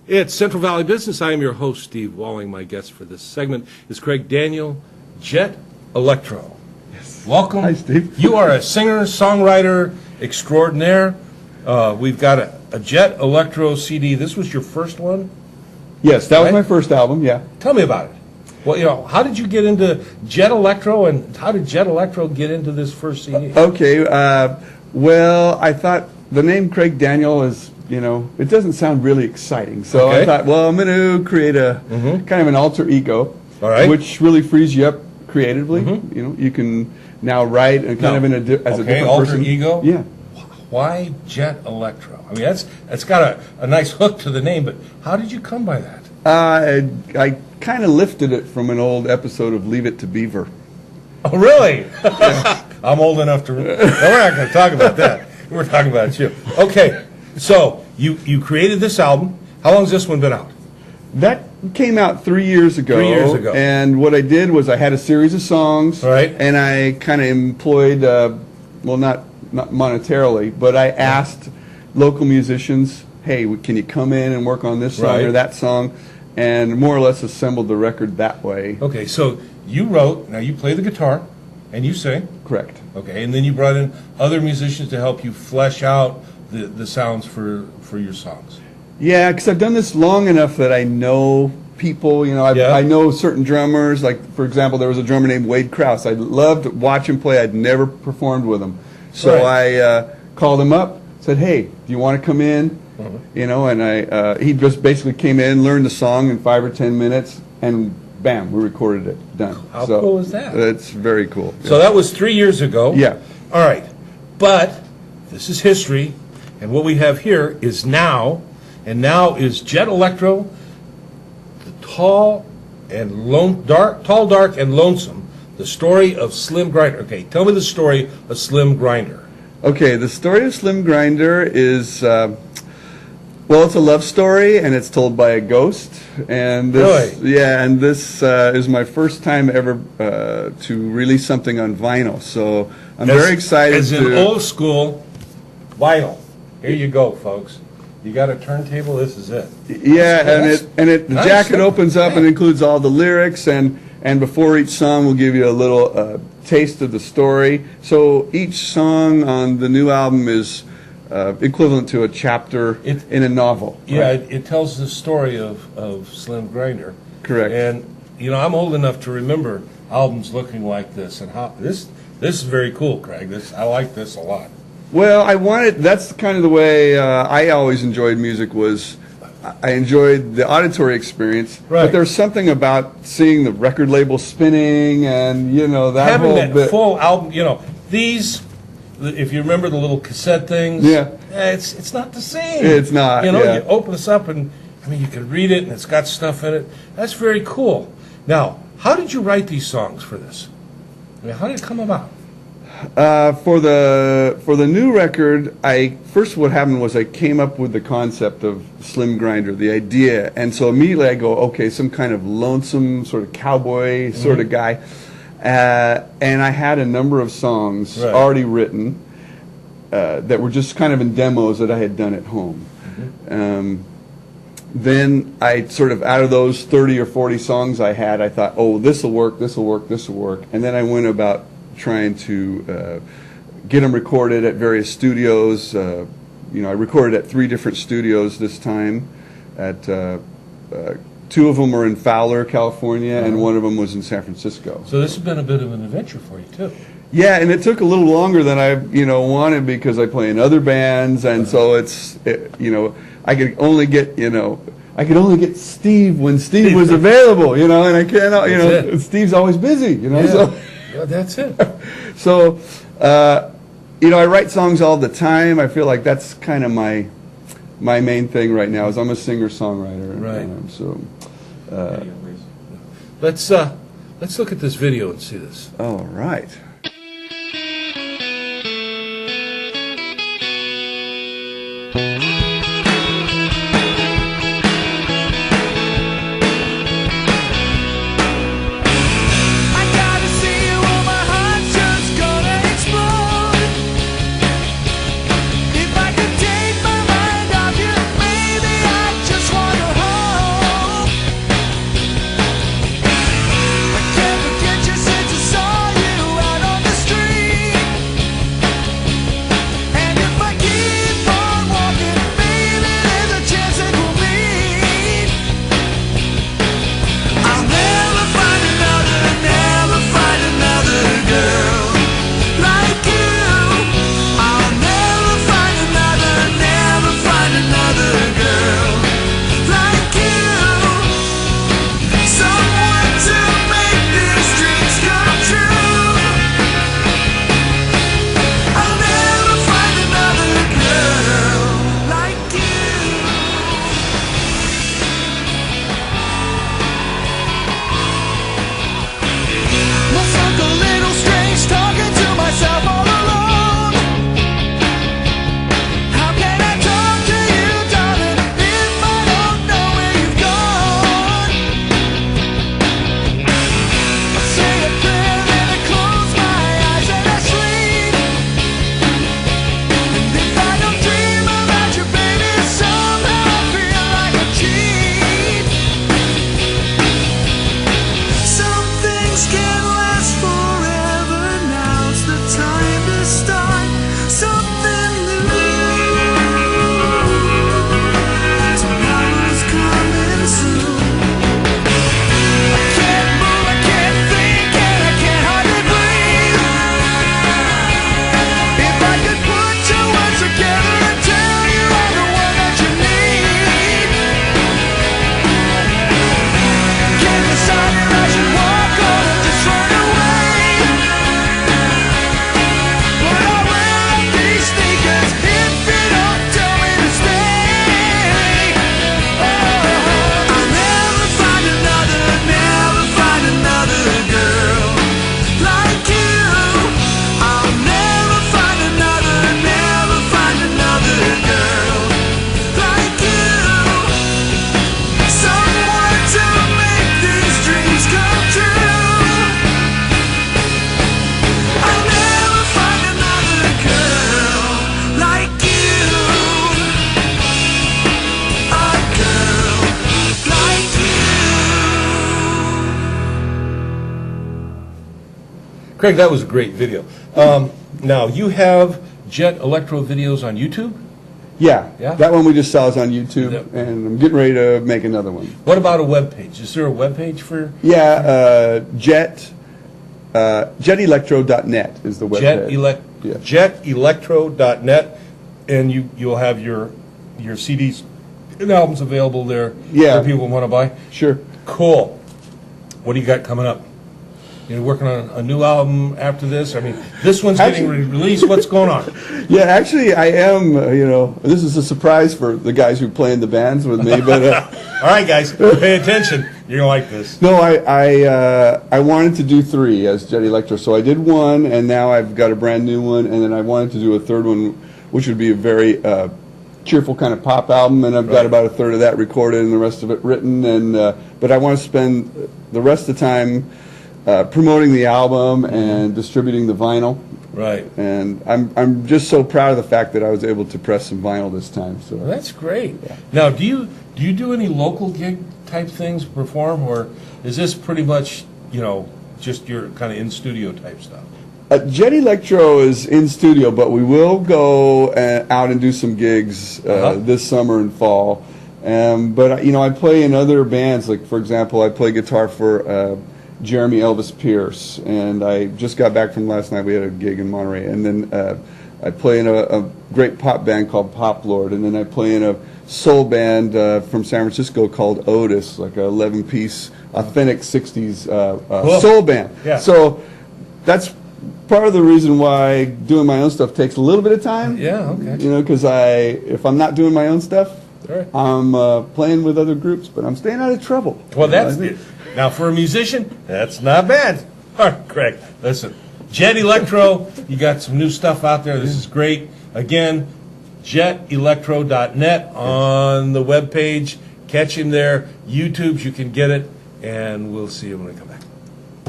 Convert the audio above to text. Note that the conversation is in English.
It's Central Valley Business. I am your host, Steve Walling. My guest for this segment is Craig Daniel, Jet Electro. Yes. Welcome. Hi, Steve. You are a singer, songwriter extraordinaire. We've got a Jet Electro CD. This was your first one? Yes, that was my first album, yeah. Tell me about it. Well, how did you get into Jet Electro, and how did Jet Electro get into this first CD? Okay, well, I thought the name Craig Daniel is, it doesn't sound really exciting. So I thought, well, I'm going to create a kind of an alter ego, which really frees you up creatively. You can now write and kind of as a different alter person. Ego? Yeah. Why Jet Electro? I mean, that's got a nice hook to the name, but how did you come by that? I kind of lifted it from an old episode of Leave It to Beaver. Oh, really? I'm old enough to... No, we're not going to talk about that. We're talking about you. Okay, so you created this album. How long has this one been out? That came out 3 years ago. 3 years ago. And what I did was I had a series of songs. Right. And I kind of employed, well, not monetarily, but I asked local musicians, hey, can you come in and work on this song or that song? And more or less assembled the record that way. Okay, so you wrote, now you play the guitar, and you sing. Correct. Okay, and then you brought in other musicians to help you flesh out the sounds for your songs. Yeah, because I've done this long enough that I know people, I know certain drummers. Like, for example, there was a drummer named Wade Krause. I loved to watch him play. I'd never performed with him. So I called him up, said, hey, do you want to come in? And he just basically came in, learned the song in 5 or 10 minutes, and bam, we recorded it. Done. How cool is that? It's very cool. So that was 3 years ago. Yeah. All right. But this is history, and what we have here is now, and now is Jet Electro, the tall, dark, and lonesome, the story of Slim Grinder. Okay, tell me the story of Slim Grinder. Okay, the story of Slim Grinder is, well, it's a love story, and it's told by a ghost. And this, really? Yeah, and this is my first time ever to release something on vinyl. So I'm very excited. As in old school vinyl. Here you go, folks. You got a turntable. This is it. Yeah, the nice. jacket opens up and includes all the lyrics, and before each song we'll give you a little taste of the story. So each song on the new album is equivalent to a chapter in a novel. Yeah, it tells the story of Slim Grinder. Correct. And I'm old enough to remember albums looking like this, and how this is very cool, Craig. I like this a lot. Well, that's kind of the way I always enjoyed music. Was I enjoyed the auditory experience, but there's something about seeing the record label spinning and that having whole that bit. full album. These, if you remember the little cassette things, it's not the same. It's not. You open this up and you can read it and it's got stuff in it. That's very cool. Now, how did you write these songs for this? How did it come about? For the new record, what happened was I came up with the concept of Slim Grinder, the idea, and so immediately I go, okay, some kind of lonesome sort of cowboy sort of guy, and I had a number of songs already written that were just kind of in demos that I had done at home. Then I sort of, out of those 30 or 40 songs I had, I thought, oh, this will work, and then I went about trying to get them recorded at various studios. I recorded at 3 different studios this time. At 2 of them are in Fowler, California, and 1 of them was in San Francisco. So this has been a bit of an adventure for you too. Yeah, and it took a little longer than I wanted because I play in other bands, and so I could only get Steve when Steve was available, and I can't, Steve's always busy, so. Yeah, that's it. So, I write songs all the time. I feel like that's kind of my main thing right now. Is I'm a singer-songwriter. Right. Let's look at this video and see this. All right. If I could take my mind off you, maybe I just want to Craig, that was a great video. Now, you have Jet Electro videos on YouTube? Yeah, Yeah? that one we just saw is on YouTube, Yep. and I'm getting ready to make another one. What about a web page? Is there a web page for Yeah, jetelectro.net is the web page. Yeah. Jetelectro.net, and you'll have your CDs and albums available there Yeah. for people who want to buy. Sure. Cool. What do you got coming up? You working on a new album after this? I mean, this one's getting released. What's going on? Yeah, actually, I am. This is a surprise for the guys who play in the bands with me. But all right, guys, pay attention. You're gonna like this. no, I wanted to do 3 as Jet Electro, so I did 1, and now I've got a brand new one, and then I wanted to do a 3rd one, which would be a very cheerful kind of pop album, and I've got about a third of that recorded and the rest of it written. And but I want to spend the rest of the time promoting the album and distributing the vinyl. Right. And I'm just so proud of the fact that I was able to press some vinyl this time. So well, that's great. Yeah. Now, do you do any local gig type things, perform, or is this pretty much just your kind of in studio type stuff? Jet Electro is in studio, but we will go out and do some gigs this summer and fall. But I play in other bands. Like, for example, I play guitar for Jeremy Elvis Pierce, and I just got back from last night. We had a gig in Monterey, and then I play in a great pop band called Pop Lord, and then I play in a soul band from San Francisco called Otis, like a 11-piece authentic '60s soul band. Yeah. So that's part of the reason why doing my own stuff takes a little bit of time. Yeah, okay. Because if I'm not doing my own stuff, right. I'm playing with other groups, but I'm staying out of trouble. Well, that's it. Now, for a musician, that's not bad. All right, Craig, listen. Jet Electro, you got some new stuff out there. This is great. Again, jetelectro.net on the webpage. Catch him there. YouTube's, you can get it, and we'll see you when we come back.